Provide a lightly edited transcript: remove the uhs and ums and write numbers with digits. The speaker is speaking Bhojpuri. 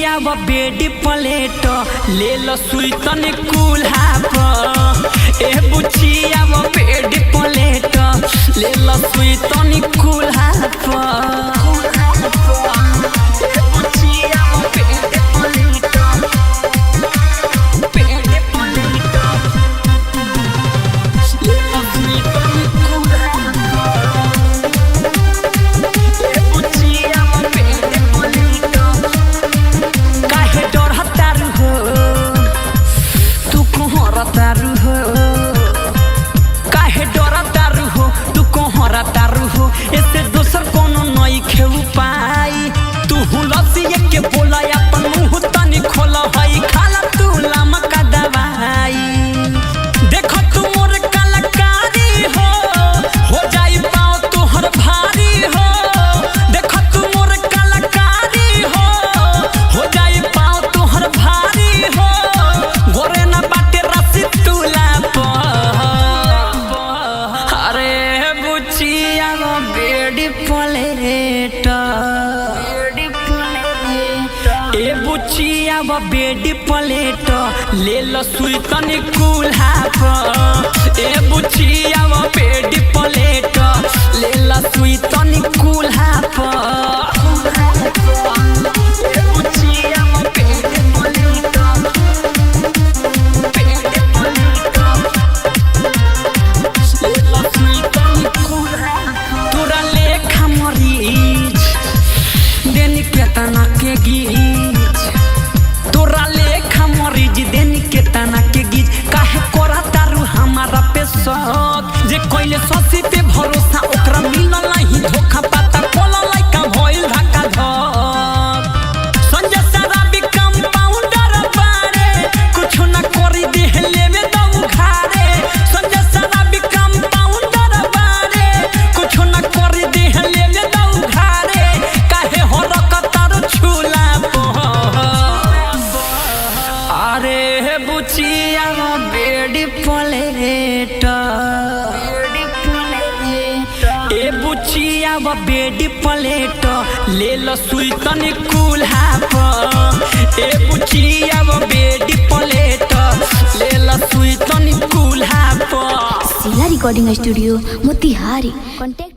बुचिया व बेडी प्लेट ले लो सुई तनी कुल्हा पर। ए बुचिया व बेडी प्लेट ले लो सुई तनी कुल्हा पर। ए बुचिया व बेडी प्लेट ले लो सुई तनी कुल्हा पर। ए बुचिया व बेडी प्लेट ले लो सुई तनी कुल्हा पर। तोरा लेखा मरीज देनी केतना के गीत, तोरा लेखा मरीज देनी केतना के गीत। काहे कोरा तारू हमारा पे शक, जे कोइले ससी पे भरोसा ओकरा मिलल नहीं धोखा। पता कोला लाइका भइल धक्का धक। संजय शराबी कंपाउंडर बारे कुछ न करी देहले में दम खारे। संजय शराबी कंपाउंडर बारे कुछ न करी देहले में दम खारे। काहे हो रकतार छुला अरे बुचिया बेडी प्लेट। ए बुचिया व बेडी प्लेट ले लो सुई तनी कुल्हा पर। ए बुचिया व बेडी प्लेट ले लो सुई तनी कुल्हा पर। सिला रिकॉर्डिंग स्टूडियो मोतिहारी। कॉन्टैक्ट